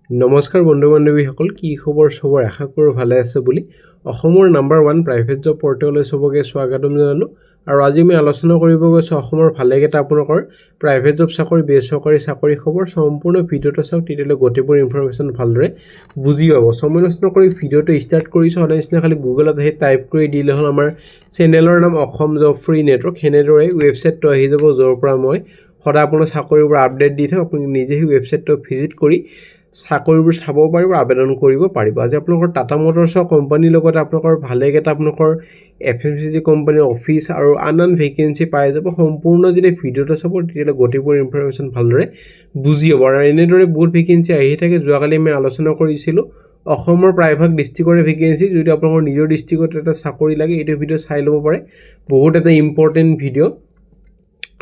নমস্কাৰ বন্ধু বান্ধৱীসকল, কি খবৰ? সবৰ আশা কৰোঁ ভালে আছে বুলি অসমৰ নাম্বাৰ 1 প্ৰাইভেট জব পৰ্টেললৈ সবকে স্বাগতম জনালোঁ। আৰু আজি আমি আলোচনা কৰিব গৈছোঁ অসমৰ ভালেকেইটা আপোনালোকৰ প্ৰাইভেট জব চাকৰি বেচৰকাৰী চাকৰি খবৰ। সম্পূৰ্ণ ভিডিঅ'টো চাওক, তেতিয়ালৈ গোটেইবোৰ ইনফৰমেশ্যন ভালদৰে বুজি পাব। সময় নষ্ট কৰি ভিডিঅ'টো ষ্টাৰ্ট কৰিছোঁ। সদায় নিচিনা খালি গুগলত আহি টাইপ কৰি দিলে হ'ল আমাৰ চেনেলৰ নাম অসম জব ফ্ৰী নেটৱৰ্ক। সেনেদৰে ৱেবছাইটটো আহি যাব, য'ৰ পৰা মই সদায় আপোনাৰ চাকৰিবোৰ আপডেট দি থাকোঁ। আপুনি নিজে সেই ৱেবছাইটটো ভিজিট কৰি চাকৰিবোৰ চাব পাৰিব, আবেদন কৰিব পাৰিব। আজি আপোনালোকৰ টাটা মটৰ্ছৰ কোম্পানীৰ লগতে আপোনালোকৰ ভালেকেইটা আপোনালোকৰ FMCG কোম্পানীৰ অফিচ আৰু আন ভেকেঞ্চি পাই যাব। সম্পূৰ্ণ যদি ভিডিঅ'টো চাব, তেতিয়াহ'লে গোটেইবোৰ ইনফৰমেশ্যন ভালদৰে বুজি পাব। আৰু এনেদৰে বহুত ভেকেঞ্চি আহি থাকে। যোৱাকালি আমি আলোচনা কৰিছিলোঁ অসমৰ প্ৰায়ভাগ ডিষ্ট্ৰিক্টৰে ভেকেঞ্চি। যদি আপোনালোকৰ নিজৰ ডিষ্ট্ৰিক্টত এটা চাকৰি লাগে, এইটো ভিডিঅ' চাই ল'ব পাৰে। বহুত এটা important video'.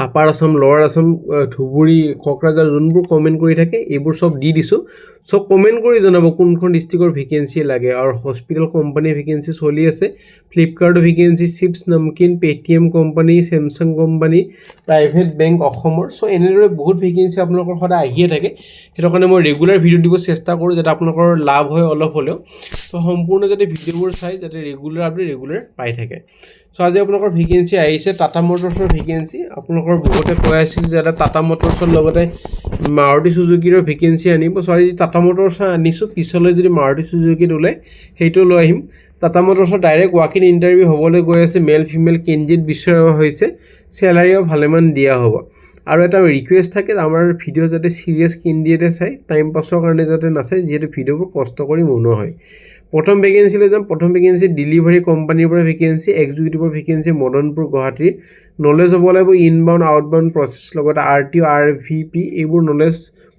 Upper Assam, lower Assam, Dhubri, Kokrajhar যোনবোৰ কমেণ্ট কৰি থাকে এইবোৰ চব দি দিছোঁ। চ' কমেণ্ট কৰি জনাব কোনখন ডিষ্ট্ৰিক্টৰ ভেকেঞ্চি লাগে। আৰু হস্পিটেল কোম্পানীৰ ভেকেঞ্চি চলি আছে, ফ্লিপকাৰ্টৰ vacancy, chips namkeen, Paytm company, Samsung company, private bank অসমৰ। চ' এনেদৰে বহুত ভেকেঞ্চি আপোনালোকৰ সদায় আহিয়ে থাকে। সেইটো কাৰণে মই ৰেগুলাৰ ভিডিঅ' দিব চেষ্টা কৰোঁ, যাতে আপোনালোকৰ লাভ হয় অলপ হ'লেও। চ' সম্পূৰ্ণ যাতে ভিডিঅ'বোৰ চাই, যাতে ৰেগুলাৰ আপডেট ৰেগুলাৰ পাই থাকে। চ' আজি আপোনালোকৰ ভেকেঞ্চি আহিছে টাটা মটৰ্ছৰ ভেকেঞ্চি। আপোনালোকৰ বহুতে কৈ আছিল যে এটা টাটা মটৰ্ছৰ লগতে মাৰুতি চুজুকিৰো ভেকেঞ্চি আনিব। চ' আজি টাটা মটৰ্ছ আনিছোঁ, পিছলৈ যদি মাৰুতি চুজুকিত ওলায় সেইটো লৈ আহিম। টাটা মটৰ্ছৰ ডাইৰেক্ট ৱাক ইন ইণ্টাৰভিউ হ'বলৈ গৈ আছে। মেল ফিমেল কেণ্ডিডেট বিচৰা হৈছে, চেলাৰীও ভালেমান দিয়া হ'ব। আৰু এটা ৰিকুৱেষ্ট থাকে, আমাৰ ভিডিঅ' যাতে চিৰিয়াছ কেণ্ডিডেটে চাই, টাইম পাছৰ কাৰণে যাতে নাচায়, যিহেতু ভিডিঅ'বোৰ কষ্ট কৰি বনোৱা হয়। প্ৰথম ভেকেঞ্চিলৈ যাম। প্ৰথম ভেকেঞ্চি ডেলিভাৰী কোম্পানীৰ পৰা ভেকেঞ্চি, এক্সিকিউটিভৰ ভেকেঞ্চি মদনপুৰ গুৱাহাটীৰ। নলেজ হ'ব লাগিব ইনবাউণ্ড আউটবাউণ্ড প্ৰচেছ, লগতে RTO RVP এইবোৰ নলেজ,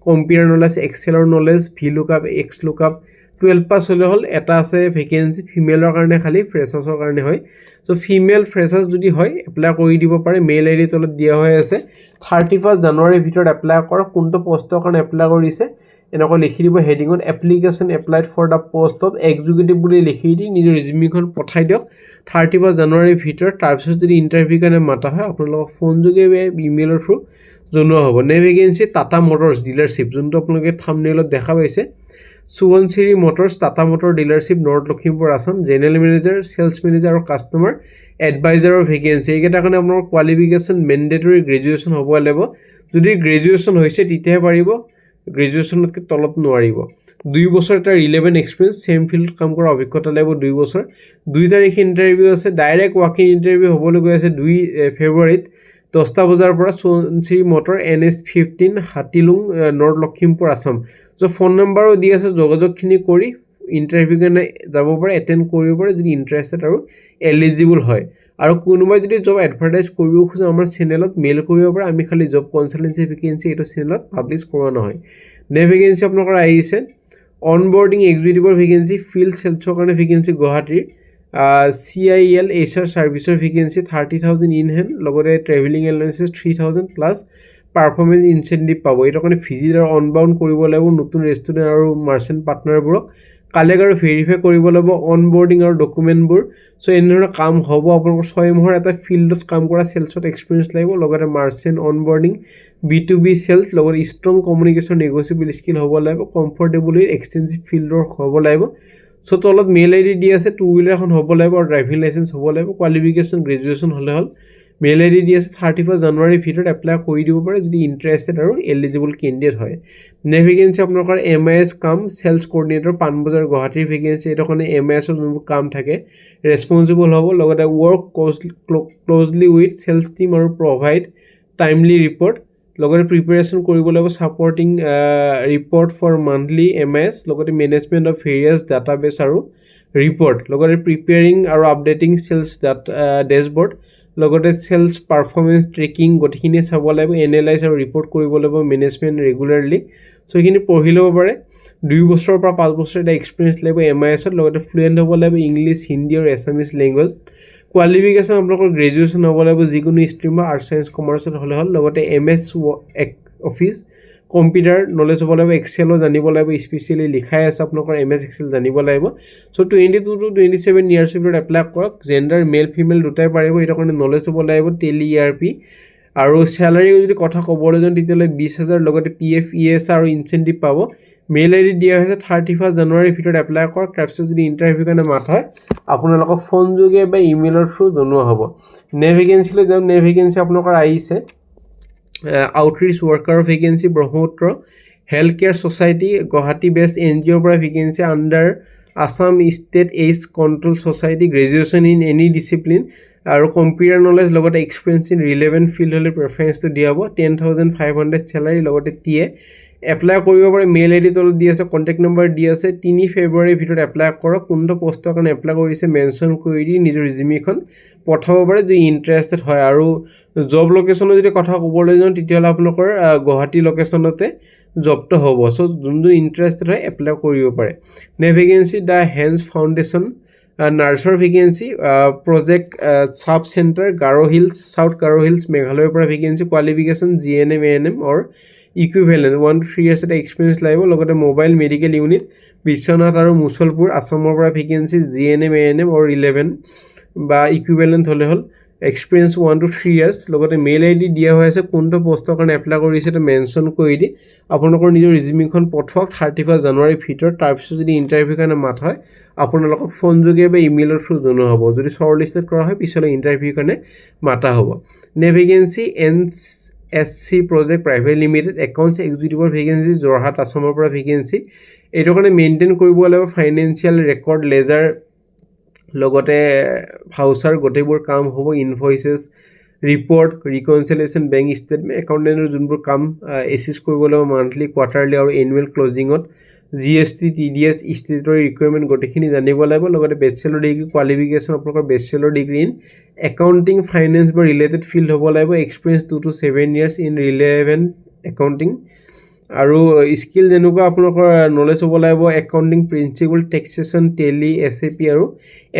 কম্পিউটাৰ নলেজ, এক্সেলৰ নলেজ, VLOOKUP XLOOKUP 12 পাছ হ'লে হ'ল। এটা আছে ভেকেঞ্চি ফিমেলৰ কাৰণে, খালী ফ্ৰেছাৰ্ছৰ কাৰণে হয়। চ' ফিমেল ফ্ৰেছাৰ্ছ যদি হয় এপ্লাই কৰি দিব পাৰে। মেইল ID তলত দিয়া হৈ আছে। 31 জানুৱাৰীৰ ভিতৰত এপ্লাই কৰক। কোনটো পষ্টৰ কাৰণে এপ্লাই কৰিছে এনেকৈ লিখি দিব হেডিঙত, application applied for the post of executive বুলি লিখি দি নিজৰ ৰিজিউমিখন পঠাই দিয়ক 31 জানুৱাৰীৰ ভিতৰত। তাৰপিছত যদি ইণ্টাৰভিউ কাৰণে মাতা হয়, আপোনালোকক ফোনযোগে ইমেইলৰ থ্ৰু জনোৱা হ'ব। নে ভেকেঞ্চি টাটা মটৰ্ছ ডিলাৰশ্বিপ, যোনটো আপোনালোকে থাম্বনেইলত দেখা পাইছে। Subansiri motors Tata motor dealership, north Lakhimpur Assam. General manager, sales manager আৰু কাষ্টমাৰ এডভাইজাৰৰ ভেকেঞ্চি। এইকেইটাৰ কাৰণে আপোনাৰ কোৱালিফিকেশ্যন মেণ্ডেটৰী গ্ৰেজুৱেশ্যন হ'ব লাগিব। যদি গ্ৰেজুৱেশ্যন হৈছে তেতিয়াহে পাৰিব, গ্ৰেজুৱেশ্যনতকৈ তলত নোৱাৰিব। 2 বছৰ এটা ৰিলেভেণ্ট এক্সপিৰিয়েঞ্চ, ছেম ফিল্ডত কাম কৰা অভিজ্ঞতা লাগিব 2 বছৰ। 2 তাৰিখে ইণ্টাৰভিউ আছে। ডাইৰেক্ট ৱাক ইন ইণ্টাৰভিউ হ'বলৈ গৈ আছে 2 ফেব্ৰুৱাৰীত 10টা বজাৰ পৰা। Subansiri motor, NH15 Hatilung, north Lakhimpur Assam. চ' ফোন নাম্বাৰো দি আছে, যোগাযোগখিনি কৰি ইণ্টাৰভিউ কাৰণে যাব পাৰে, এটেণ্ড কৰিব পাৰে যদি ইণ্টাৰেষ্টেড আৰু এলিজিবল হয়। আৰু কোনোবাই যদি জব এডভাৰটাইজ কৰিব খোজে আমাৰ চেনেলত মেইল কৰিব পাৰে। আমি খালি জব কনচালটেঞ্চি ভেকেঞ্চি এইটো চেনেলত পাব্লিছ কৰোৱা নহয়। নে ভেকেঞ্চি আপোনালোকৰ আহিছে অনবৰ্ডিং এক্সিকিউটিভৰ ভেকেঞ্চি, ফিল্ড চেলছৰ কাৰণে ভেকেঞ্চি গুৱাহাটীৰ। CIL HR ছাৰ্ভিচৰ ভেকেঞ্চি 30,000 ইন হেণ্ড, লগতে travelling allowances 3,000 plus performance incentive পাব। এইটো কাৰণে ভিজিট আৰু অনবাউণ্ড কৰিব লাগিব নতুন ৰেষ্টুৰেণ্ট আৰু মাৰ্চেণ্ট পাৰ্টনাৰবোৰক। কালেক্ট আৰু ভেৰিফাই কৰিব লাগিব অনবৰ্ডিং আৰু ডকুমেণ্টবোৰ। চ' এনেধৰণৰ কাম হ'ব। আপোনালোকৰ 6 মাহৰ এটা ফিল্ডত কাম কৰা চেলছত এক্সপিৰিয়েঞ্চ লাগিব, লগতে মাৰ্চেণ্ট অনবৰ্ডিং, B2B চেলছ, লগতে ষ্ট্ৰং কমিউনিকেশ্যন নেগচিয়েবল স্কিল হ'ব লাগিব, কমফৰ্টেবল উইথ এক্সটেনচিভ ফিল্ডৰ হ'ব লাগিব। চ' তলত মেইল ID দি আছে, 2 হুইলাৰ এখন হ'ব লাগিব আৰু ড্ৰাইভিং লাইচেঞ্চ হ'ব লাগিব। কোৱালিফিকেশ্যন গ্ৰেজুৱেশ্যন হ'লে হ'ল। মেইল ID দি আছে, 31 জানুৱাৰীৰ ভিতৰত এপ্লাই কৰি দিব পাৰে যদি ইণ্টাৰেষ্টেড আৰু এলিজিবল কেণ্ডিডেট হয়। নে ভেকেঞ্চি আপোনালোকৰ MIS কাম চেলছ কৰ্ডিনেটৰ, পাণবজাৰ গুৱাহাটীৰ ভেকেঞ্চি। এইটো কাৰণে MISৰ যোনবোৰ কাম থাকে ৰেছপনচিবল হ'ব, লগতে work closely with sales team আৰু প্ৰভাইড টাইমলি ৰিপৰ্ট, লগতে প্ৰিপেৰেশ্যন কৰিব লাগিব supporting report for monthly MIS, লগতে মেনেজমেণ্ট অফ ভেৰিয়াছ ডাটাবেছ আৰু ৰিপৰ্ট, লগতে প্ৰিপেয়াৰিং আৰু আপডেটিং চেলছ ডেছবৰ্ড, লগতে চেলছ পাৰফৰ্মেঞ্চ ট্ৰেকিং গোটেইখিনিয়ে চাব লাগিব। এনালাইজ আৰু ৰিপৰ্ট কৰিব লাগিব মেনেজমেণ্ট ৰেগুলাৰলি। চ' এইখিনি পঢ়ি ল'ব পাৰে। 2 বছৰৰ পৰা 5 বছৰ এটা এক্সপিৰিয়েঞ্চ লাগিব MISত, লগতে ফ্লুৱেণ্ট হ'ব লাগিব ইংলিছ, হিন্দী আৰু এছামিছ লেংগুৱেজ। কোৱালিফিকেশ্যন আপোনালোকৰ গ্ৰেজুৱেশ্যন হ'ব লাগিব যিকোনো ষ্ট্ৰীম বা আৰ্টছ ছায়েঞ্চ কমাৰ্চত হ'লে হ'ল, লগতে MS অফিচ কম্পিউটাৰ নলেজ হ'ব লাগিব, এক্সেলো জানিব লাগিব। স্পেচিয়েলি লিখাই আছে আপোনালোকৰ MS এক্সেল জানিব লাগিব। চ' 22 to 27 ইয়াৰ্ছৰ ভিতৰত এপ্লাই কৰক। জেণ্ডাৰ মেল ফিমেল দুটাই পাৰিব। এইটো কাৰণে নলেজ হ'ব লাগিব টেলি ERP। আৰু চেলাৰী যদি কথা ক'বলৈ যাওঁ তেতিয়াহ'লে 20,000, লগতে PF ES আৰু ইনচেণ্টিভ পাব মেইল আইডি দিয়া হৈছে 31 জানুৱাৰীৰ ভিতৰত এপ্লাই কৰক তাৰপিছত যদি ইণ্টাৰভিউ কাৰণে মাতা হয় আপোনালোকক ফোন যোগে বা ইমেইলৰ থ্ৰু জনোৱা হ'ব নে ভেকেঞ্চিলৈ যাম নে ভেকেঞ্চি আপোনালোকৰ আহিছে outreach worker vacancy Brahmaputra health care society Guwahati based NGOৰ পৰা vacancy under Assam state AIDS control society graduation in any discipline আৰু কম্পিউটাৰ নলেজ লগতে এক্সপিৰিয়েঞ্চ ইন ৰিলেভেণ্ট ফিল্ড হ'লে প্ৰেফাৰেঞ্চটো দিয়া হ'ব 10,500 চেলাৰী লগতে টিএ এপ্লাই কৰিব পাৰে মেইল আইডি তলত দি আছে কণ্টেক্ট নম্বৰ দি আছে 3 ফেব্ৰুৱাৰীৰ ভিতৰত এপ্লাই কৰক কোনটো পষ্টৰ কাৰণে এপ্লাই কৰিছে মেনশ্যন কৰি দি নিজৰ ৰিজিউমিখন পঠাব পাৰে যদি ইণ্টাৰেষ্টেড হয় আৰু জব লোকেশ্যনৰ যদি কথা ক'বলৈ যাওঁ তেতিয়াহ'লে আপোনালোকৰ গুৱাহাটী লোকেশ্যনতে জবটো হ'ব চ' যোনটো ইণ্টাৰেষ্টেড হয় এপ্লাই কৰিব পাৰে নে ভেকেঞ্চি দ্য হেণ্ডছ ফাউণ্ডেশ্যন নাৰ্ছৰ vacancy project sub centre Garo hills south Garo hills মেঘালয়ৰ পৰা vacancy qualification GNM ANM or equivalent 1 to 3 years এটা এক্সপিৰিয়েঞ্চ লাগিব লগতে মোবাইল মেডিকেল ইউনিট বিশ্বনাথ আৰু মুছলপুৰ আছামৰ পৰা ভেকেঞ্চি GNM ANM অৰ 11 বা ইকুইভেলেণ্ট হ'লে হ'ল এক্সপিৰিয়েঞ্চ 1 to 3 years লগতে মেইল আইডি দিয়া হৈ আছে কোনটো পষ্টৰ কাৰণে এপ্লাই কৰিছে এটা মেনশ্যন কৰি দি আপোনালোকৰ নিজৰ ৰিজিউমিখন পঠোৱাওক 31 জানুৱাৰীৰ ভিতৰত তাৰপিছত যদি ইণ্টাৰভিউ কাৰণে মাত হয় আপোনালোকক ফোন যোগে বা ইমেইলৰ থ্ৰু জনোৱা হ'ব যদি শ্বৰ্ট লিষ্টেড কৰা হয় পিছলৈ ইণ্টাৰভিউ কাৰণে মাতা হ'ব নে vacancy NSC project private limited accounts এক্সিকিউটিভৰ ভেকেঞ্চি যোৰহাট আছামৰ পৰা ভেকেঞ্চি এইটো কাৰণে মেইনটেইন কৰিব লাগিব ফাইনেন্সিয়েল ৰেকৰ্ড লেজাৰ লগতে ভাউচাৰ গোটেইবোৰ কাম হ'ব invoices report reconciliation bank statement একাউণ্টেণ্টৰ যোনবোৰ কাম এচিষ্ট কৰিব লাগিব মান্থলি কোৱাৰ্টাৰলি আৰু এনুৱেল ক্লজিঙত GST TDS ষ্টেটৰী ৰিকুৱাৰমেণ্ট গোটেইখিনি জানিব লাগিব লগতে বেচেলৰ ডিগ্ৰী কোৱালিফিকেশ্যন আপোনালোকৰ bachelor degree in accounting finance বা ৰিলেটেড ফিল্ড হ'ব লাগিব experience 2 to 7 years in relevant accounting আৰু স্কিল যেনেকুৱা আপোনালোকৰ নলেজ হ'ব লাগিব accounting principle taxation tally SAP আৰু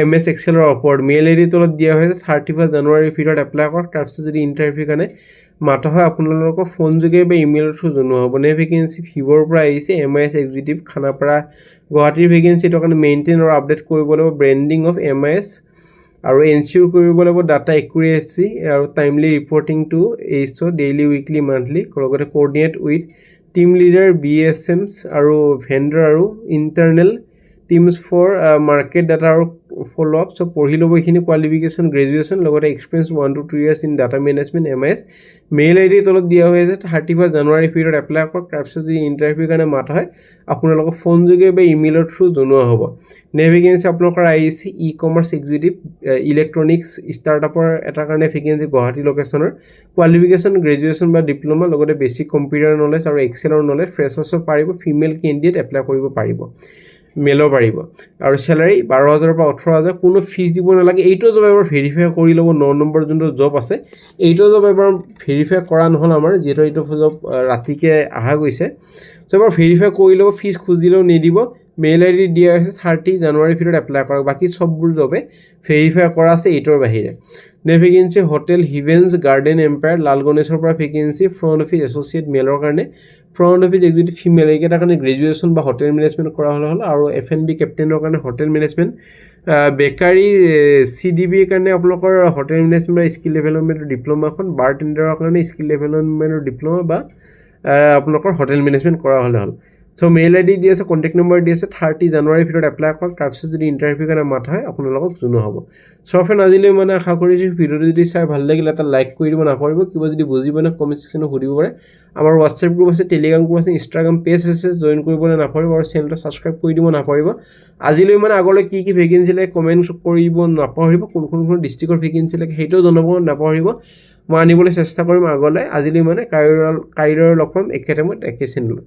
MS এক্সেলৰ ওপৰত মেইল আইডি তলত দিয়া হৈছে 31 জানুৱাৰীৰ ভিতৰত এপ্লাই কৰক তাৰপিছত যদি ইণ্টাৰভিউ কাৰণে মাতা হয় আপোনালোকক ফোন যোগে বা ইমেইলৰ থ্ৰু জনোৱা হ'ব নে ভেকেঞ্চি ভিভৰ পৰা আহিছে MIS এক্সিকিউটিভ খানাপাৰা গুৱাহাটীৰ ভেকেঞ্চি এইটো কাৰণে মেইনটেইন আৰু আপডেট কৰিব লাগিব ব্ৰেণ্ডিং অফ MIS আৰু এনচিয়ৰ কৰিব লাগিব ডাটা একুৰেচি আৰু timely reporting to HO' daily weekly monthly লগতে coordinate with team leader BSMs আৰু ভেণ্ডৰ আৰু internal teams for market data আৰু ফ'ল' আপ চ' পঢ়ি ল'ব এইখিনি কোৱালিফিকেশ্যন গ্ৰেজুৱেশ্যন লগতে experience 1 to 2 years in data management MIS mail ID তলত দিয়া হৈ আছে 31 জানুৱাৰীৰ ভিতৰত এপ্লাই কৰক তাৰপিছত যদি ইণ্টাৰভিউ কাৰণে মাতা হয় আপোনালোকক ফোন যোগে বা ইমেইলৰ থ্ৰু জনোৱা হ'ব নে ভেকেঞ্চি আপোনালোকৰ আহিছে কমাৰ্চ এক্সিকিউটিভ ইলেক্ট্ৰনিক্স ষ্টাৰ্টআপৰ এটাৰ কাৰণে ভেকেঞ্চি গুৱাহাটী লোকেশ্যনৰ কোৱালিফিকেশ্যন গ্ৰেজুৱেশ্যন বা ডিপ্ল'মা লগতে বেছিক কম্পিউটাৰ নলেজ আৰু এক্সেলৰ নলেজ ফ্ৰেছাৰ্ছো পাৰিব ফিমেল কেণ্ডিডেট এপ্লাই কৰিব পাৰিব মেলো পাৰিব আৰু চেলাৰী 12,000 পৰা 18,000 কোনো ফিজ দিব নালাগে এইটো জব এবাৰ ভেৰিফাই কৰি ল'ব 9 নম্বৰ যোনটো জব আছে এইটো জব এবাৰ ভেৰিফাই কৰা নহ'ল আমাৰ যিহেতু এইটো জব ৰাতিকৈ অহা গৈছে চ' এবাৰ ভেৰিফাই কৰি ল'ব ফিজ খুজিলেও নিদিব মেইল আইডি দিয়া হৈছে 30 জানুৱাৰীৰ ভিতৰত এপ্লাই কৰক বাকী চববোৰ জবে ভেৰিফাই কৰা আছে এইটোৰ বাহিৰে নে ভেকেঞ্চি হোটেল হিভেন্স গাৰ্ডেন এম্পায়াৰ লাল গণেশৰ পৰা ভেকেঞ্চি ফ্ৰণ্ট অফিচ এছ'চিয়েট মেলৰ কাৰণে ফ্ৰণ্ট অফিচ এক্সিকিউটিভ ফিমেল এইকেইটাৰ কাৰণে গ্ৰেজুৱেশ্যন বা হোটেল মেনেজমেণ্ট কৰা হ'লে হ'ল আৰু F&B কেপ্টেইনৰ কাৰণে হোটেল মেনেজমেণ্ট বেকাৰী CDBৰ কাৰণে আপোনালোকৰ হোটেল মেনেজমেণ্ট বা স্কিল ডেভেলপমেণ্টৰ ডিপ্ল'মাখন বাৰ টেণ্ডাৰৰ কাৰণে স্কিল ডেভেলপমেণ্টৰ ডিপ্ল'মা বা আপোনালোকৰ হোটেল মেনেজমেণ্ট কৰা হ'লে হ'ল চ' মেইল আইডি দি আছে কণ্টেক্ট নম্বৰ দি আছে 30 জানুৱাৰীৰ ভিতৰত এপ্লাই কৰক তাৰপিছত যদি ইণ্টাৰভিউ কাৰণে মাতা হয় আপোনালোকক জনোৱা হ'ব চ' ফ্ৰেণ্ড আজিলৈ মানে আশা কৰিছোঁ ভিডিঅ'টো যদি চাই ভাল লাগিলে এটা লাইক কৰি দিব নাপাহৰিব কিবা যদি বুজি পোৱা নাই কমেণ্ট ছেকশ্যনত সুধিব পাৰে আমাৰ হোৱাটছএপ গ্ৰুপ আছে টেলিগ্ৰাম গ্ৰুপ আছে ইনষ্টাগ্ৰাম পেজ আছে জইন কৰিবলৈ নাপাহৰিব আৰু চেনেলটো ছাবস্ক্ৰাইব কৰি দিব নাপাহৰিব আজিলৈ মানে আগলৈ কি কি ভেকেঞ্চি লাগে কমেণ্ট কৰিব নাপাহৰিব কোনখন ডিষ্ট্ৰিক্টৰ ভেকেঞ্চি লাগে সেইটোও জনাব নাপাহৰিব মই আনিবলৈ চেষ্টা কৰিম আগলৈ আজিলৈ মানে কাইলৈ লগ পাম একে টাইমত একে চেনেলত